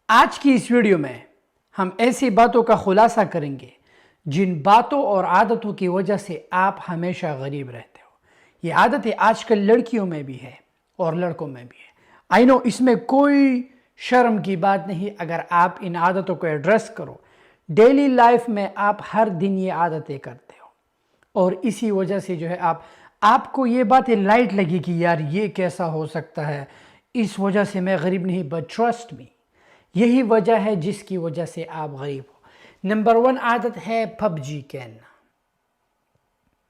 آج کی اس ویڈیو میں ہم ایسی باتوں کا خلاصہ کریں گے جن باتوں اور عادتوں کی وجہ سے آپ ہمیشہ غریب رہتے ہو۔ یہ عادتیں آج کل لڑکیوں میں بھی ہے اور لڑکوں میں بھی ہے۔ آئی نو اس میں کوئی شرم کی بات نہیں اگر آپ ان عادتوں کو ایڈریس کرو۔ ڈیلی لائف میں آپ ہر دن یہ عادتیں کرتے ہو اور اسی وجہ سے جو ہے آپ کو یہ باتیں لائٹ لگی کہ یار یہ کیسا ہو سکتا ہے، اس وجہ سے میں غریب نہیں، بٹ ٹرسٹ می یہی وجہ ہے جس کی وجہ سے آپ غریب ہو۔ نمبر 1 عادت ہے پب جی کھیلنا،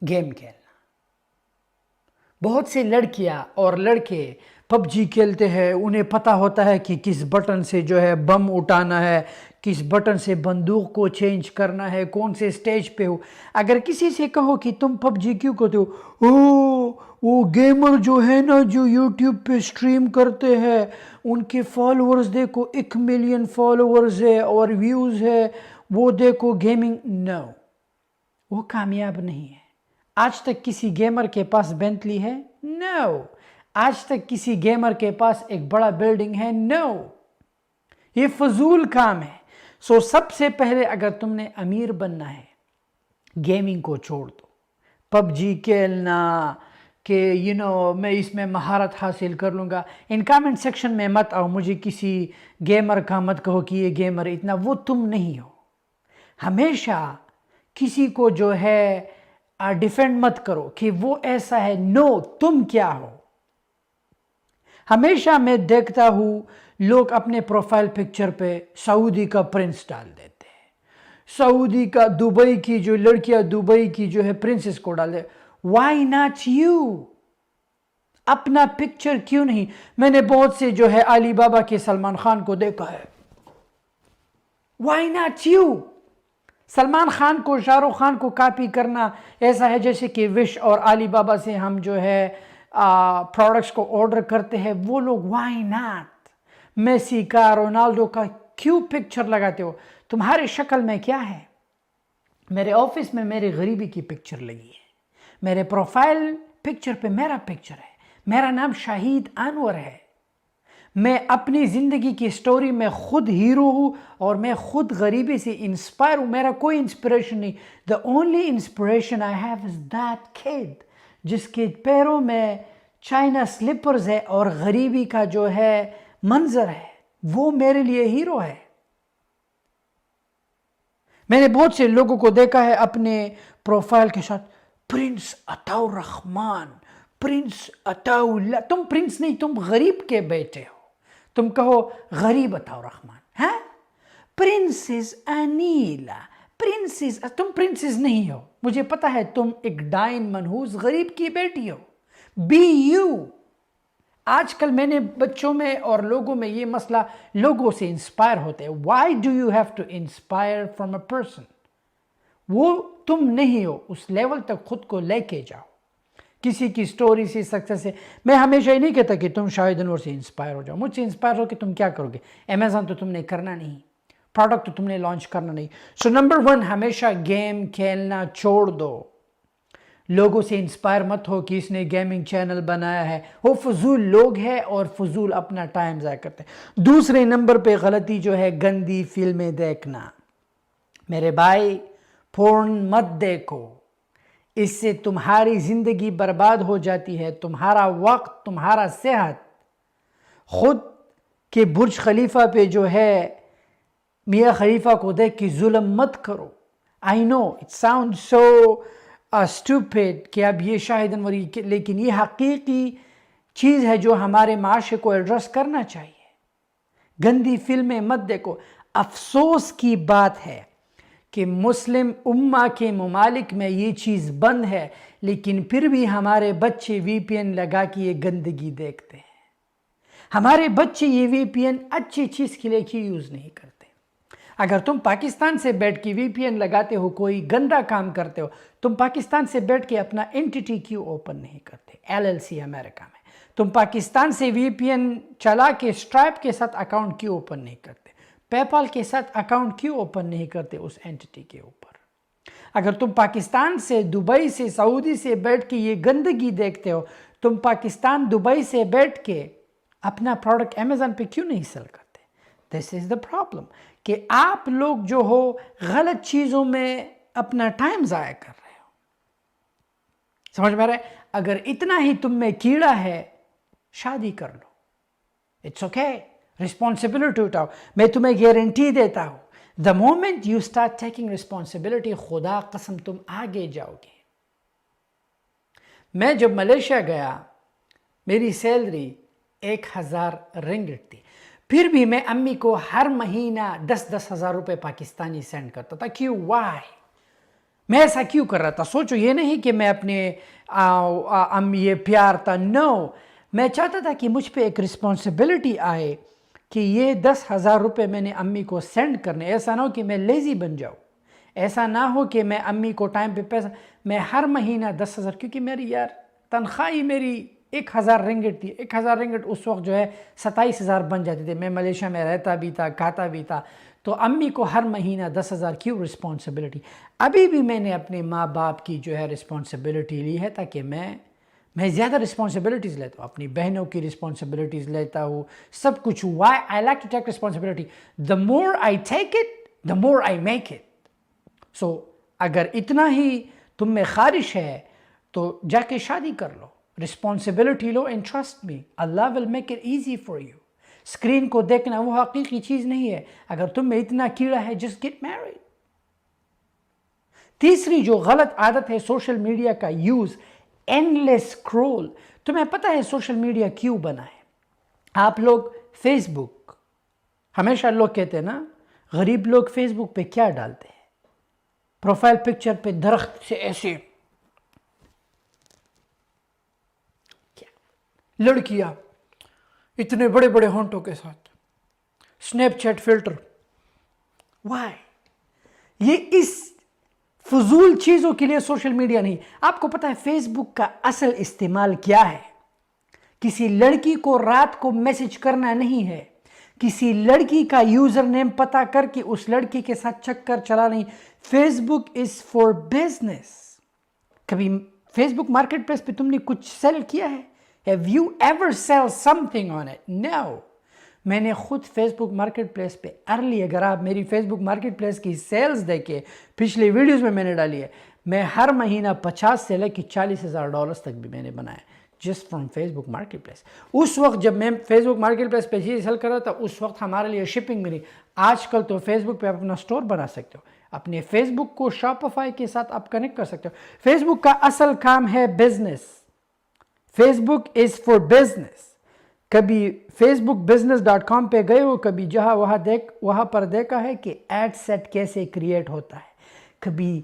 گیم کھیلنا۔ بہت سے لڑکیاں اور لڑکے پب جی کھیلتے ہیں، انہیں پتہ ہوتا ہے کہ کس بٹن سے جو ہے بم اٹھانا ہے، کس بٹن سے بندوق کو چینج کرنا ہے، کون سے سٹیج پہ ہو۔ اگر کسی سے کہو کہ تم پب جی کیوں کرتے ہو، وہ گیمر جو ہے نا جو یوٹیوب پہ سٹریم کرتے ہیں، ان کے فالورز دیکھو 1 ملین فالورز ہے اور ویوز ہے، وہ دیکھو گیمنگ۔ نو، وہ کامیاب نہیں ہے۔ آج تک کسی گیمر کے پاس بینٹلی ہے؟ نو۔ آج تک کسی گیمر کے پاس ایک بڑا بلڈنگ ہے؟ نو۔ یہ فضول کام ہے۔ سب سے پہلے اگر تم نے امیر بننا ہے، گیمنگ کو چھوڑ دو۔ پب جی کھیلنا کہ میں اس میں مہارت حاصل کر لوں گا، ان کامنٹ سیکشن میں مت آؤ، مجھے کسی گیمر کا مت کہو کہ یہ گیمر اتنا، وہ تم نہیں ہو۔ ہمیشہ کسی کو جو ہے ڈیفینڈ مت کرو کہ وہ ایسا ہے، نو، تم کیا ہو۔ ہمیشہ میں دیکھتا ہوں لوگ اپنے پروفائل پکچر پہ سعودی کا پرنس ڈال دیتے ہیں، سعودی کا، دبئی کی جو لڑکیاں دبئی کی جو ہے پرنسس کو ڈال دیتے۔ Why not you? اپنا پکچر کیوں نہیں؟ میں نے بہت سے جو ہے علی بابا کے سلمان خان کو دیکھا ہے۔ Why not you? Salman Khan کو، شاہ رخ خان کو کاپی کرنا ایسا ہے جیسے کہ وش اور علی بابا سے ہم جو ہے پروڈکٹس کو آرڈر کرتے ہیں۔ وہ لوگ وائی ناٹ؟ میسی کا، رونالڈو کا کیوں پکچر لگاتے ہو؟ تمہاری شکل میں کیا ہے؟ میرے آفس میں میری غریبی کی پکچر لگی ہے، میرے پروفائل پکچر پہ میرا پکچر ہے، میرا نام شاہد انور ہے۔ میں اپنی زندگی کی سٹوری میں خود ہیرو ہوں اور میں خود غریبی سے انسپائر ہوں۔ میرا کوئی انسپریشن نہیں۔ The only inspiration I have is that kid جس کے پیروں میں چائنا سلپرز ہے اور غریبی کا جو ہے منظر ہے، وہ میرے لیے ہیرو ہے۔ میں نے بہت سے لوگوں کو دیکھا ہے اپنے پروفائل کے ساتھ پرنس عطاء الرحمن، پرنس عطاء اللہ۔ تم پرنس نہیں، تم غریب کے بیٹے ہو۔ تم کہو غریب عطاء الرحمن، ہاں؟ پرنسز انیلا، پرنسز، تم پرنسز نہیں ہو۔ مجھے پتہ ہے تم ایک ڈائن منحوس غریب کی بیٹی ہو۔ Be you. آج کل میں نے بچوں میں اور لوگوں میں یہ مسئلہ، لوگوں سے انسپائر ہوتے ہیں۔ Why do you have to inspire from a person? وہ تم نہیں ہو، اس لیول تک خود کو لے کے جاؤ۔ کسی کی سٹوری سے، سکسیس سے، میں ہمیشہ یہ نہیں کہتا کہ تم شاہد انور سے انسپائر ہو جاؤ۔ مجھ سے انسپائر ہو کہ تم کیا کرو گے؟ امیزون تو تم نے کرنا نہیں، پروڈکٹ تو تم نے لانچ کرنا نہیں۔ نمبر 1، ہمیشہ گیم کھیلنا چھوڑ دو۔ لوگوں سے انسپائر مت ہو کہ اس نے گیمنگ چینل بنایا ہے، وہ فضول لوگ ہیں اور فضول اپنا ٹائم ضائع کرتے ہیں۔ دوسرے نمبر پہ غلطی جو ہے گندی فلمیں دیکھنا۔ میرے بھائی، پورن مت دیکھو، اس سے تمہاری زندگی برباد ہو جاتی ہے، تمہارا وقت، تمہارا صحت۔ خود کے برج خلیفہ پہ جو ہے میاں خلیفہ کو دیکھ کے ظلم مت کرو۔ I know it sounds so stupid کہ اب یہ شاہد انوری، لیکن یہ حقیقی چیز ہے جو ہمارے معاشرے کو ایڈریس کرنا چاہیے۔ گندی فلمیں مت دیکھو۔ افسوس کی بات ہے کہ مسلم امہ کے ممالک میں یہ چیز بند ہے، لیکن پھر بھی ہمارے بچے VPN لگا کے یہ گندگی دیکھتے ہیں۔ ہمارے بچے یہ VPN اچھی چیز کے لیے کیوں یوز نہیں کرتے؟ اگر تم پاکستان سے بیٹھ کے VPN لگاتے ہو، کوئی گندا کام کرتے ہو، تم پاکستان سے بیٹھ کے اپنا اینٹیٹی کیوں اوپن نہیں کرتے؟ LLC امریکہ میں تم پاکستان سے VPN چلا کے اسٹرائپ کے ساتھ اکاؤنٹ کیوں اوپن نہیں کرتے؟ پے پال کے ساتھ اکاؤنٹ کیوں اوپن نہیں کرتے اس اینٹیٹی کے اوپر؟ اگر تم پاکستان سے، دبئی سے، سعودی سے بیٹھ کے یہ گندگی دیکھتے ہو، تم پاکستان، دبئی سے بیٹھ کے اپنا پروڈکٹ امیزون پہ کیوں نہیں سیل کرتے؟ دس از دا پرابلم کہ آپ لوگ جو ہو غلط چیزوں میں اپنا ٹائم ضائع کر رہے ہو. سمجھ میں آ رہا ہے؟ اگر اتنا ہی تم میں کیڑا ہے شادی کر لو. It's okay. رسپانسبلٹی اٹھاؤ. میں تمہیں گارنٹی دیتا ہوں the moment you start taking responsibility خدا قسم تم آگے جاؤ گے. میں جب ملیشیا گیا میری سیلری 1000 رنگٹ تھی. پھر بھی میں امی کو ہر مہینہ 10,000 روپے پاکستانی سینڈ کرتا تھا. کیوں؟ وائی؟ میں ایسا کیوں کر رہا تھا؟ سوچو یہ نہیں کہ میں اپنے امی یہ پیار تھا. نو، میں چاہتا تھا کہ مجھ پہ ایک رسپانسبلٹی آئے کہ یہ 10,000 روپے میں نے امی کو سینڈ کرنے. ایسا نہ ہو کہ میں لیزی بن جاؤں. ایسا نہ ہو کہ میں امی کو ٹائم پہ پیسہ، میں ہر مہینہ 10,000، کیونکہ میری یار تنخواہ میری 1000 رنگٹ تھی. 1000 رنگٹ اس وقت جو ہے 27,000 بن جاتے تھے. میں ملیشیا میں رہتا بھی تھا، کھاتا بھی تھا. تو امی کو ہر مہینہ 10,000 کیوں رسپانسبلٹی؟ ابھی بھی میں نے اپنے ماں باپ کی جو ہے رسپانسبلٹی لی ہے تاکہ میں زیادہ رسپانسبلٹیز لیتا ہوں. اپنی بہنوں کی رسپانسبلٹیز لیتا ہوں، سب کچھ. Why I like to take responsibility? The more I take it the more I make it. So اگر اتنا ہی تم میں خواہش ہے تو جا کے شادی کر لو، رسپانسبلٹی لو، and trust me Allah will make it easy for you. Screen کو دیکھنا وہ حقیقی چیز نہیں ہے. اگر تم میں اتنا کیڑا ہے جسٹ گیٹ میریڈ. تیسری جو غلط عادت ہے سوشل میڈیا کا یوز، اینڈلیس اسکرول. تمہیں پتہ ہے سوشل میڈیا کیوں بنا ہے؟ آپ لوگ فیس بک، ہمیشہ لوگ کہتے ہیں نا غریب لوگ فیس بک پہ کیا ڈالتے ہیں؟ پروفائل پکچر پہ درخت سے ایسے لڑکیاں اتنے بڑے بڑے ہونٹوں کے ساتھ، سنیپ چیٹ فلٹر. وائی؟ یہ اس فضول چیزوں کے لیے سوشل میڈیا نہیں. آپ کو پتہ ہے فیس بک کا اصل استعمال کیا ہے؟ کسی لڑکی کو رات کو میسج کرنا نہیں ہے، کسی لڑکی کا یوزر نیم پتہ کر کے اس لڑکی کے ساتھ چکر چلا نہیں. Facebook is for business. کبھی فیس بک مارکیٹ پلیس پہ تم نے کچھ سیل کیا ہے؟ Have you ever sell something on it? No. میں نے خود فیس بک مارکیٹ پلیس پہ ارلی، اگر آپ میری فیس بک مارکیٹ پلیس کی سیلز دیکھیں پچھلے ویڈیوز میں نے ڈالی ہے، میں ہر مہینہ 50 سے لے کے $40,000 تک بھی میں نے بنایا just from Facebook marketplace. اس وقت جب میں فیس بک مارکیٹ پلیس پہ چیز سیل کر رہا تھا اس وقت ہمارے لیے شپنگ ملی. آج کل تو فیس بک پہ آپ اپنا سٹور بنا سکتے ہو، اپنے فیس بک کو شاپیفائی کے ساتھ آپ کنیکٹ کر سکتے ہو. فیس بک کا اصل کام ہے business. Facebook is for business. کبھی فیس بک business.com پہ گئے ہو، کبھی جہاں وہاں پر دیکھا ہے کہ ایڈ سیٹ کیسے کریٹ ہوتا ہے؟ کبھی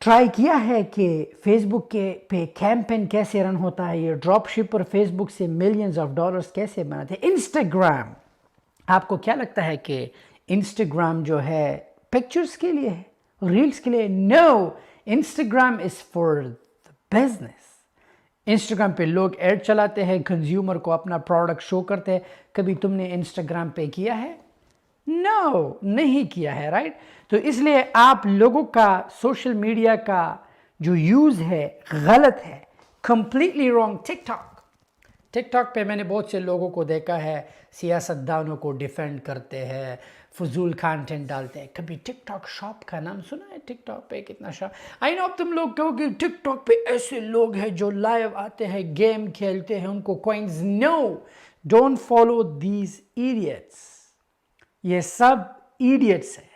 ٹرائی کیا ہے کہ فیس بک کے پہ کیمپین کیسے رن ہوتا ہے؟ یہ ڈراپ شپر فیس بک سے ملینز آف ڈالرز کیسے بناتے ہیں؟ انسٹاگرام، آپ کو کیا لگتا ہے کہ انسٹاگرام جو ہے پکچرز کے لیے ہے، ریلز کے لیے؟ No, Instagram is for business. Instagram پہ لوگ ایڈ چلاتے ہیں، کنزیومر کو اپنا پروڈکٹ شو کرتے ہیں. کبھی تم نے انسٹاگرام پہ کیا ہے؟ نو، نہیں کیا ہے، رائٹ؟ تو اس لیے آپ لوگوں کا سوشل میڈیا کا جو یوز ہے غلط ہے، کمپلیٹلی رانگ. ٹک ٹاک پہ میں نے بہت سے لوگوں کو دیکھا ہے سیاستدانوں کو ڈیفینڈ کرتے ہیں، فضول کانٹینٹ ڈالتے ہیں. کبھی ٹک ٹاک شاپ کا نام سنا ہے؟ ٹک ٹاک پہ کتنا شاپ. آئی نو تم لوگ کہو کہ ٹک ٹاک پہ ایسے لوگ ہیں جو لائیو آتے ہیں، گیم کھیلتے ہیں، ان کو queens. No, don't follow these idiots. یہ سب ایڈیٹس ہیں.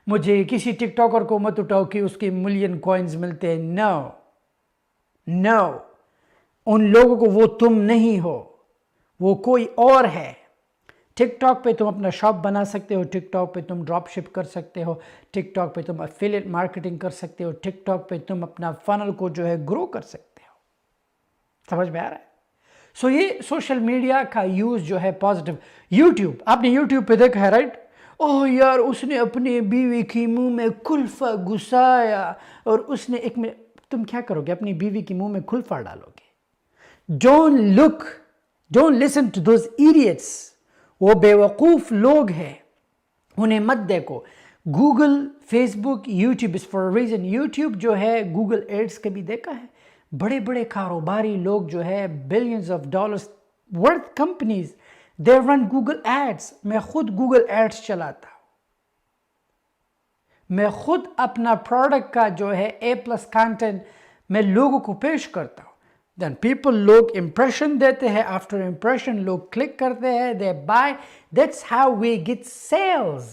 مجھے کسی ٹک ٹاکر کو مت اٹھاؤ کہ اس کے ملین کوئنز ملتے ہیں. نو، ان لوگوں کو وہ تم نہیں ہو، وہ کوئی اور ہے. ٹک ٹاک پہ تم اپنا شاپ بنا سکتے ہو، ٹک ٹاک پہ تم ڈراپ شپ کر سکتے ہو، ٹک ٹاک پہ تم افیلیٹ مارکیٹنگ کر سکتے ہو، ٹک ٹاک پہ تم اپنا فنل کو جو ہے گرو کر سکتے ہو. سمجھ میں آ رہا ہے؟ سو یہ سوشل میڈیا کا یوز جو ہے پازیٹیو. یوٹیوب، آپ نے یوٹیوب پہ دیکھا ہے رائٹ؟ اوہ یار اس نے اپنے بیوی کی منہ میں کلفہ گھسایا، اور اس نے ایک میں تم کیا کرو گے؟ اپنی بیوی کے منہ میں کلفہ ڈالو گے. Don't listen to those idiots. وہ بے وقوف لوگ ہیں، انہیں مت دیکھو. Google, Facebook, YouTube is for reason. YouTube جو ہے گوگل ایڈس کبھی دیکھا ہے؟ بڑے بڑے کاروباری لوگ جو ہے billions of dollars worth companies, They run Google Ads. میں خود Google Ads چلاتا ہوں. میں خود اپنا پروڈکٹ کا جو ہے A+ کانٹینٹ میں لوگوں کو پیش کرتا ہوں. دین پیپل لوگ امپریشن دیتے ہیں. آفٹر امپریشن لوگ کلک کرتے ہیں. They buy. That's how we get sales.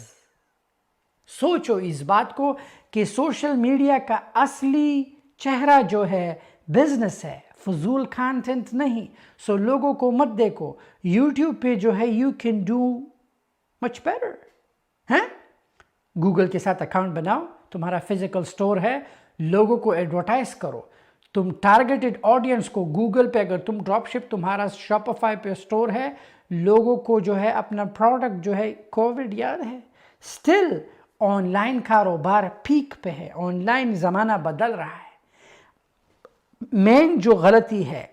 سوچو اس بات کو کہ سوشل میڈیا کا اصلی چہرہ جو ہے بزنس ہے, فضول کانٹینٹ نہیں. سو لوگوں کو مت دیکھو. یوٹیوب پہ جو ہے you can do much better. ہیں گوگل کے ساتھ اکاؤنٹ بناؤ, تمہارا فزیکل سٹور ہے, لوگوں کو ایڈورٹائز کرو. تم ٹارگیٹڈ آڈینس کو گوگل پہ, اگر تم ڈراپ شپ تمہارا شاپیفائی پہ سٹور ہے, لوگوں کو جو ہے اپنا پروڈکٹ جو ہے, کووڈ یاد ہے, سٹل آن لائن کاروبار پیک پہ ہے. آن لائن زمانہ بدل رہا ہے. مین جو غلطی ہے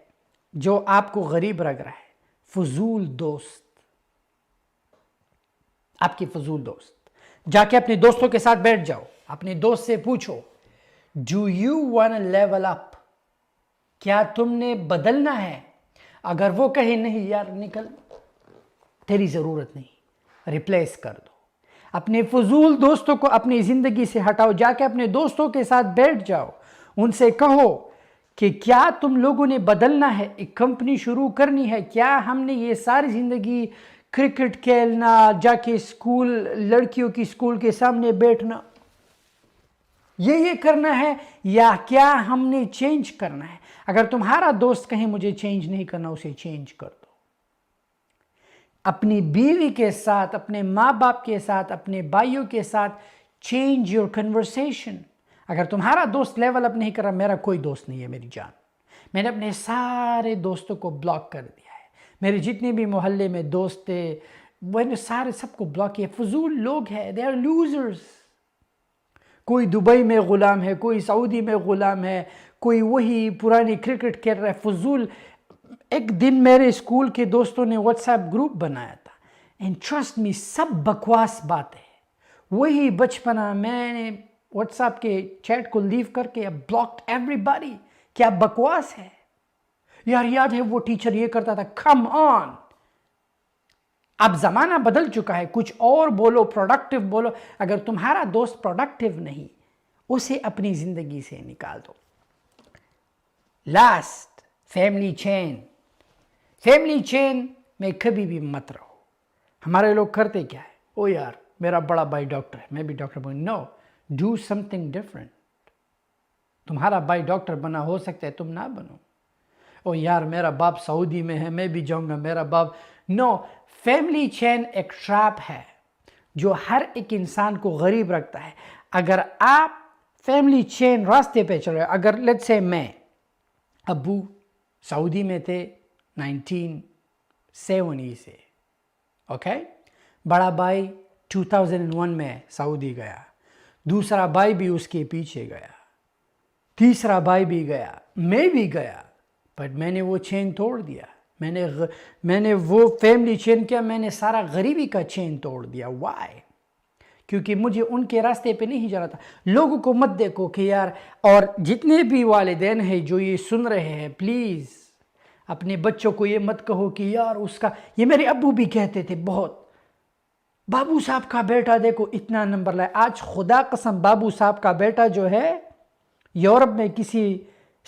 جو آپ کو غریب لگ رہا ہے, فضول دوست. آپ کی فضول دوست. جا کے اپنے دوستوں کے ساتھ بیٹھ جاؤ, اپنے دوست سے پوچھو, do you want level up, کیا تم نے بدلنا ہے؟ اگر وہ کہے نہیں یار نکل, تیری ضرورت نہیں, ریپلیس کر دو. اپنے فضول دوستوں کو اپنی زندگی سے ہٹاؤ. جا کے اپنے دوستوں کے ساتھ بیٹھ جاؤ, ان سے کہو کہ کیا تم لوگوں نے بدلنا ہے, ایک کمپنی شروع کرنی ہے, کیا ہم نے یہ ساری زندگی کرکٹ کھیلنا, جا کے اسکول, لڑکیوں کی اسکول کے سامنے بیٹھنا, یہ کرنا ہے, یا کیا ہم نے چینج کرنا ہے؟ اگر تمہارا دوست کہیں مجھے چینج نہیں کرنا, اسے چینج کر دو. اپنی بیوی کے ساتھ, اپنے ماں باپ کے ساتھ, اپنے بھائیوں کے ساتھ چینج یور کنورسیشن. اگر تمہارا دوست لیول اپ نہیں کر رہا, میرا کوئی دوست نہیں ہے میری جان. میں نے اپنے سارے دوستوں کو بلاک کر دیا ہے. میرے جتنے بھی محلے میں دوست تھے, میں نے سارے سب کو بلاک کیا. فضول لوگ ہیں, دے آر لوزرز. کوئی دبئی میں غلام ہے, کوئی سعودی میں غلام ہے, کوئی وہی پرانی کرکٹ کھیل رہا ہے. فضول. ایک دن میرے اسکول کے دوستوں نے واٹس ایپ گروپ بنایا تھا, اینڈ ٹرسٹ می سب بکواس باتیں. وہی بچپنا میں نے واٹس ایپ کے چیٹ کو لیو کر کے بلاکڈ ایوری باڈی. کیا بکواس ہے یار. یاد ہے وہ ٹیچر یہ کرتا تھا. کم آن, اب زمانہ بدل چکا ہے, کچھ اور بولو, پروڈکٹیو بولو. اگر تمہارا دوست پروڈکٹیو نہیں, اسے اپنی زندگی سے نکال دو. لاسٹ, فیملی چین. فیملی چین میں کبھی بھی مت رہو. ہمارے لوگ کرتے کیا ہے, او یار میرا بڑا بھائی ڈاکٹر ہے, میں بھی doctor Bannu. Know, do some thing different. تمہارا بھائی ڈاکٹر بنا, ہو سکتا ہے تم نہ بنو. او یار میرا باپ سعودی میں ہے, میں بھی جاؤں گا, میرا باپ. نو. فیملی چین ایک ٹریپ ہے جو ہر ایک انسان کو غریب رکھتا ہے. اگر آپ فیملی چین راستے پہ چل رہے, اگر لیٹس سے میں, ابو سعودی میں تھے 1970 سے, اوکے, بڑا بھائی 2001 میں سعودی گیا, دوسرا بھائی بھی اس کے پیچھے گیا, تیسرا بھائی بھی گیا, میں بھی گیا. بٹ میں نے وہ چین توڑ دیا. میں نے وہ فیملی چین کیا, میں نے سارا غریبی کا چین توڑ دیا. وائی؟ کیونکہ مجھے ان کے راستے پہ نہیں جانا تھا. لوگوں کو مت دیکھو کہ یار, اور جتنے بھی والدین ہیں جو یہ سن رہے ہیں, پلیز اپنے بچوں کو یہ مت کہو کہ یار اس کا, یہ میرے ابو بھی کہتے تھے بہت, بابو صاحب کا بیٹا دیکھو اتنا نمبر لائے. آج خدا قسم بابو صاحب کا بیٹا جو ہے یورپ میں کسی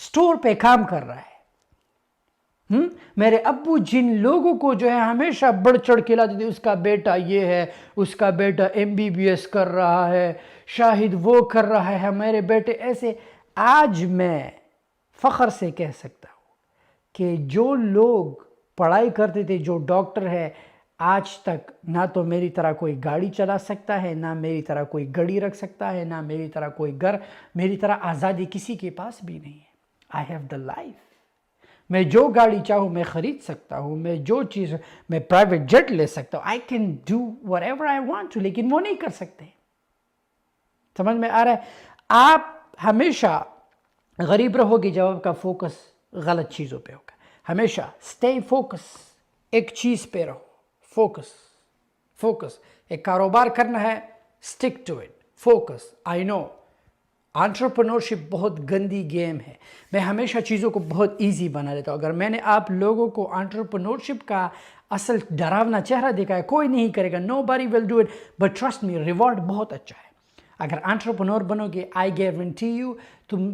سٹور پہ کام کر رہا ہے. میرے ابو جن لوگوں کو جو ہے ہمیشہ بڑھ چڑھ کے لاتے تھے, اس کا بیٹا یہ ہے, اس کا بیٹا MBBS کر رہا ہے, شاہد وہ کر رہا ہے, میرے بیٹے ایسے. آج میں فخر سے کہہ سکتا ہوں کہ جو لوگ پڑھائی کرتے تھے, جو ڈاکٹر ہے, آج تک نہ تو میری طرح کوئی گاڑی چلا سکتا ہے, نہ میری طرح کوئی گڑی رکھ سکتا ہے, نہ میری طرح کوئی گھر. میری طرح آزادی کسی کے پاس بھی نہیں ہے. I have the life. میں جو گاڑی چاہوں میں خرید سکتا ہوں, میں جو چیز, میں پرائیویٹ جیٹ لے سکتا ہوں. I can do whatever I want to, لیکن وہ نہیں کر سکتے. سمجھ میں آ رہا ہے؟ آپ ہمیشہ غریب رہو گے جب آپ کا فوکس غلط چیزوں پہ ہوگا. ہمیشہ stay focus, ایک چیز پہ رہو. فوکس. ایک کاروبار کرنا ہے, stick to it. focus. I know entrepreneurship بہت گندی گیم ہے. میں ہمیشہ چیزوں کو بہت ایزی بنا لیتا ہوں. اگر میں نے آپ لوگوں کو انٹرپرنورشپ کا اصل ڈراونا چہرہ دکھایا, کوئی نہیں کرے گا, نو باری will do it, but trust me reward بہت اچھا ہے. اگر انٹرپرنور بنو گے, آئی گارنٹی یو تم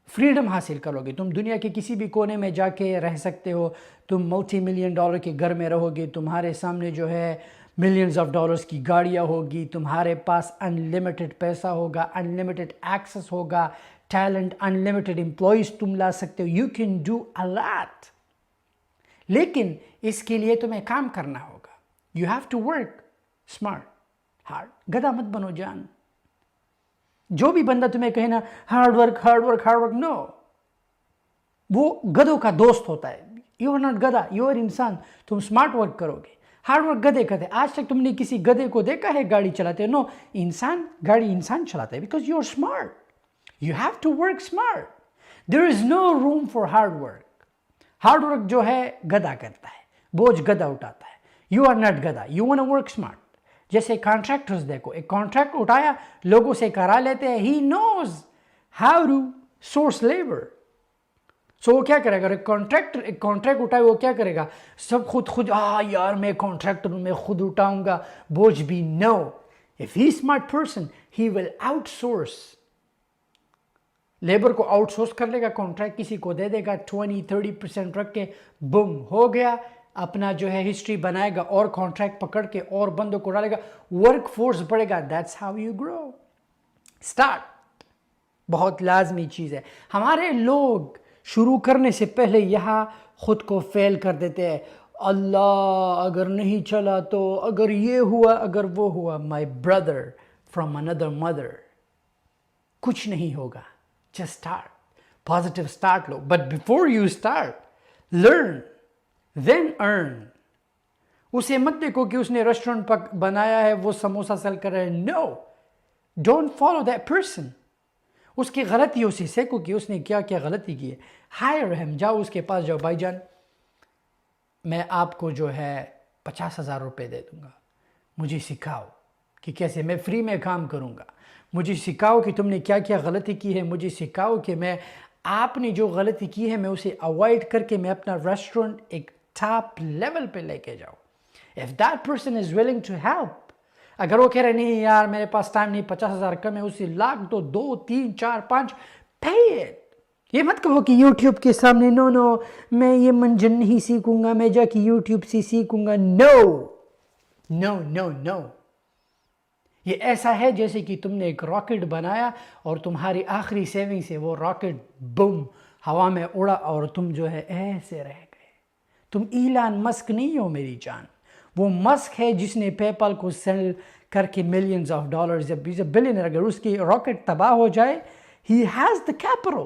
فریڈم حاصل کرو گے. تم دنیا کے کسی بھی کونے میں جا کے رہ سکتے ہو, تم ملٹی ملین ڈالر کے گھر میں رہو گے, تمہارے سامنے جو ہے ملینز آف ڈالرز کی گاڑیاں ہوگی, تمہارے پاس ان لمیٹڈ پیسہ ہوگا, ان لمیٹڈ ایکسس ہوگا, ٹیلنٹ, ان لمیٹڈ امپلائیز تم لا سکتے ہو. You can do a lot. لیکن اس کے لیے تمہیں کام کرنا ہوگا. You have to work smart, hard. گدھا مت بنو جان. جو بھی بندہ تمہیں کہے نا hard work hard work hard work, no, وہ گدھوں کا دوست ہوتا ہے. یو آر ناٹ گدھا, یو آر انسان. تم اسمارٹ ورک کرو گے. ہارڈ ورک گدھے کرتے. آج تک تم نے کسی گدھے کو دیکھا ہے گاڑی چلاتے؟ نو, انسان گاڑی انسان چلاتا ہے, because you are smart. You have to work smart. There is no room for hard work. Hard work جو ہے گدھا کرتا ہے, بوجھ گدھا اٹھاتا ہے. یو آر ناٹ گدھا, you want to work smart. جیسے کانٹریکٹرز دیکھو, ایک کانٹریکٹ اٹھایا, لوگوں سے کرا لیتے ہیں, he knows how to source labour. So وہ کیا کرے گا؟ ایک کانٹریکٹ اٹھائے, وہ کیا کرے گا؟ سب خود یار میں کانٹریکٹر ہوں, میں خود اٹھاؤں گا بوجھ بھی. No, if he smart person he will outsource. Labour کو آؤٹ سورس کر لے گا, کانٹریکٹ کسی کو دے دے گا, 20-30% رکھ کے, بم ہو گیا. اپنا جو ہے ہسٹری بنائے گا, اور کانٹریکٹ پکڑ کے اور بندوں کو ڈالے گا, ورک فورس بڑھے گا. That's how you grow. Start بہت لازمی چیز ہے. ہمارے لوگ شروع کرنے سے پہلے یہاں خود کو فیل کر دیتے ہیں. اللہ اگر نہیں چلا تو, اگر یہ ہوا, اگر وہ ہوا. My brother from another mother, کچھ نہیں ہوگا. Just start. پازیٹیو اسٹارٹ لو. But before you start, learn then earn. اسے مت دیکھو کہ اس نے ریسٹورینٹ بنایا ہے, وہ سموسہ سیل کر رہا ہے. نو, ڈونٹ فالو دیٹ پرسن. اس کی غلطیوں سے سیکھو کہ اس نے کیا کیا غلطی کی ہے. ہائر ہم, جاؤ اس کے پاس جاؤ, بھائی جان میں آپ کو جو ہے 50,000 روپے دے دوں گا, مجھے سکھاؤ کہ کیسے میں فری میں کام کروں گا. مجھے سکھاؤ کہ تم نے کیا کیا غلطی کی ہے. مجھے سکھاؤ کہ میں آپ نے جو غلطی کی ہے میں اسے اوائڈ کر کے میں اپنا ریسٹورنٹ ایک ٹاپ لیول پہ لے کے جاؤں. If that person is willing to help, اگر وہ کہہ رہے نہیں یار میرے پاس ٹائم نہیں, 50,000 کم ہے, اسے لاکھ دو, 2, 3, 4, 5, pay it. یہ مت کہو کہ یوٹیوب کے سامنے نو میں یہ منجن نہیں سیکھوں گا, میں جا کے یوٹیوب سے سیکھوں گا. نو. یہ ایسا ہے جیسے کہ تم نے ایک راکٹ بنایا اور تمہاری آخری سیونگ سے وہ راکٹ بم ہوا میں اڑا اور تم جو ہے ایسے رہ گئے. تم ایلان مسک نہیں ہو میری جان. وہ مسک ہے جس نے پے پال کو سیل کر کے ملینز آف ڈالرز, بلینئر. اگر اس کی راکٹ تباہ ہو جائے, he has the capital,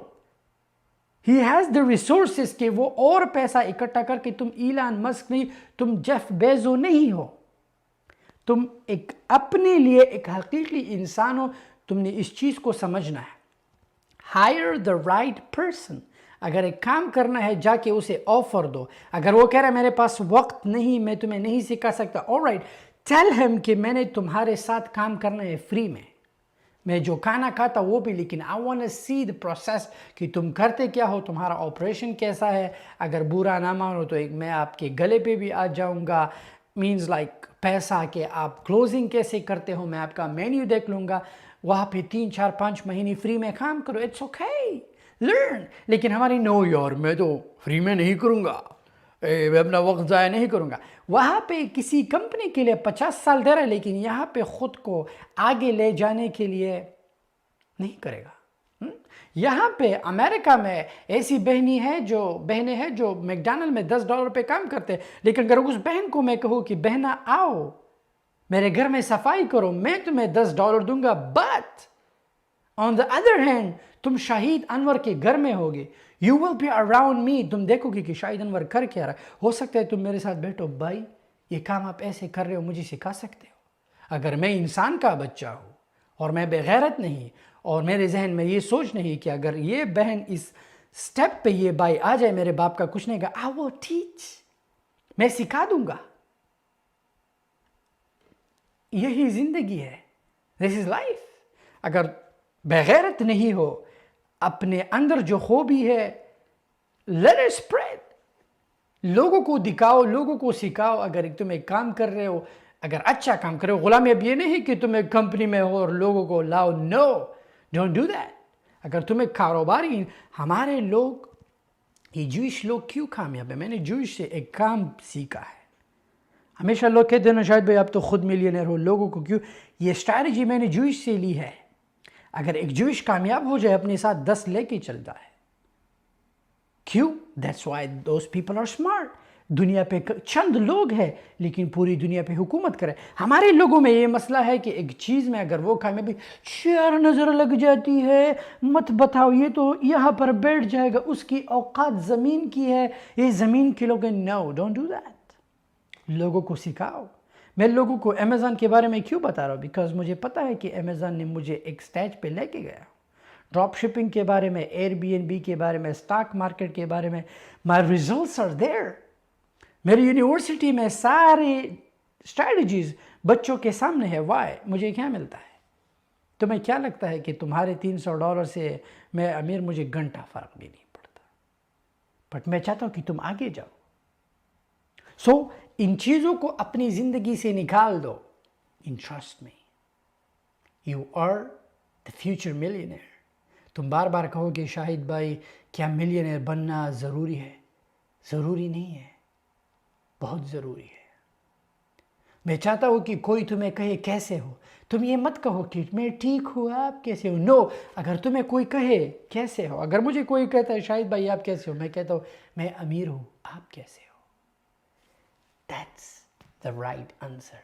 he has the resources کہ وہ اور پیسہ اکٹھا کر کے. تم ایلان مسک نہیں, تم جیف بیزو نہیں ہو. تم ایک اپنے لیے ایک حقیقی انسان ہو. تم نے اس چیز کو سمجھنا ہے. Hire the right person. اگر ایک کام کرنا ہے جا کے اسے آفر دو. اگر وہ کہہ رہا ہے میرے پاس وقت نہیں, میں تمہیں نہیں سکھا سکتا, آلرائٹ, ٹیل ہم کہ میں نے تمہارے ساتھ کام کرنا ہے فری میں جو کھانا کھاتا وہ بھی, لیکن I want to see the process کہ تم کرتے کیا ہو, تمہارا آپریشن کیسا ہے. اگر برا نہ مانو تو میں آپ کے گلے پہ بھی آ جاؤں گا. مینز لائک پیسہ کہ آپ کلوزنگ کیسے کرتے ہو, میں آپ کا مینیو دیکھ لوں گا. وہاں پہ 3-4-5 مہینے فری میں کام کرو. It's okay, learn. لیکن ہماری نو یار میں تو فری میں نہیں کروں گا, میں اپنا وقت ضائع نہیں کروں گا. وہاں پہ کسی کمپنی کے لیے 50 سال دے رہا ہے, لیکن یہاں پہ خود کو آگے لے جانے کے لیے نہیں کرے گا. یہاں پہ امریکہ میں ایسی بہنیں ہیں جو میکڈونلڈ میں $10 پہ کام کرتے ہیں, لیکن اگر اس بہن کو میں کہوں کہ بہنا آؤ میرے گھر میں صفائی کرو, میں تمہیں $10 دوں گا, but on the other hand تم شاہد انور کے گھر میں ہوگے, you will be around me. تم دیکھو گے کہ شاہد انور کر کیا رہا ہے. ہو سکتا ہے تم میرے ساتھ بیٹھو, بھائی یہ کام آپ ایسے کر رہے ہو, مجھے سکھا سکتے ہو. اگر میں انسان کا بچہ ہوں اور میں بے غیرت نہیں, اور میرے ذہن میں یہ سوچ نہیں کہ اگر یہ بہن اس سٹیپ پہ یہ بھائی آ جائے میرے باپ کا کچھ نہیں کہا, آئی ول ٹیچ, میں سکھا دوں گا. یہی زندگی ہے. دس از لائف. اگر بغیرت نہیں ہو, اپنے اندر جو خوبی ہے let it spread. لوگوں کو دکھاؤ, لوگوں کو سکھاؤ. اگر تم ایک کام کر رہے ہو, اگر اچھا کام کر رہے ہو, غلامی اب یہ نہیں کہ تم ایک کمپنی میں ہو اور لوگوں کو لاؤ. نو, ڈونٹ ڈو دیٹ. اگر تم ایک کاروباری, ہمارے لوگ, یہ جوئش لوگ کیوں کامیاب ہیں؟ میں نے جوئش سے ایک کام سیکھا ہے. ہمیشہ لوگ کہتے ہیں نا شاید بھائی آپ تو خود ملینئر ہو, لوگوں کو کیوں؟ یہ اسٹریٹجی میں نے جوئش سے لی ہے. اگر ایک جوئش کامیاب ہو جائے اپنے ساتھ 10 لے کے چلتا ہے. کیوں؟ That's why those people are smart. دنیا پہ چند لوگ ہیں لیکن پوری دنیا پہ حکومت کرے. ہمارے لوگوں میں یہ مسئلہ ہے کہ ایک چیز میں اگر وہ کامیابی شیئر نظر لگ جاتی ہے, مت بتاؤ یہ تو یہاں پر بیٹھ جائے گا, اس کی اوقات زمین کی ہے, یہ زمین کے لوگ ہیں. No, don't do that. لوگوں کو سکھاؤ. میں لوگوں کو امیزون کے بارے میں کیوں بتا رہا ہوں؟ بیکاز مجھے پتا ہے کہ امیزون نے مجھے ایک سٹیج پہ لے کے گیا. ڈراپ شپنگ کے بارے میں, ایئر بی این بی کے بارے میں, سٹاک مارکیٹ کے بارے میں. مائی ریزلٹس آر دیر. میری یونیورسٹی میں سارے اسٹریٹجیز بچوں کے سامنے ہے. وائی؟ مجھے کیا ملتا ہے؟ تمہیں کیا لگتا ہے کہ تمہارے $300 سے میں امیر, مجھے گھنٹہ فرق بھی نہیں پڑتا. بٹ میں چاہتا ہوں کہ تم آگے جاؤ. سو ان چیزوں کو اپنی زندگی سے نکال دو. And trust me, you are the future millionaire. تم بار بار کہو کہ شاہد بھائی کیا ملینئر بننا ضروری ہے؟ ضروری نہیں ہے, بہت ضروری ہے. میں چاہتا ہوں کہ کوئی تمہیں کہے کیسے ہو, تم یہ مت کہو کہ میں ٹھیک ہوں, آپ کیسے ہو. نو, اگر تمہیں کوئی کہے کیسے ہو, اگر مجھے کوئی کہتا ہے شاہد بھائی آپ کیسے ہو, میں کہتا ہوں میں امیر ہوں, آپ کیسے ہو. That's the right answer.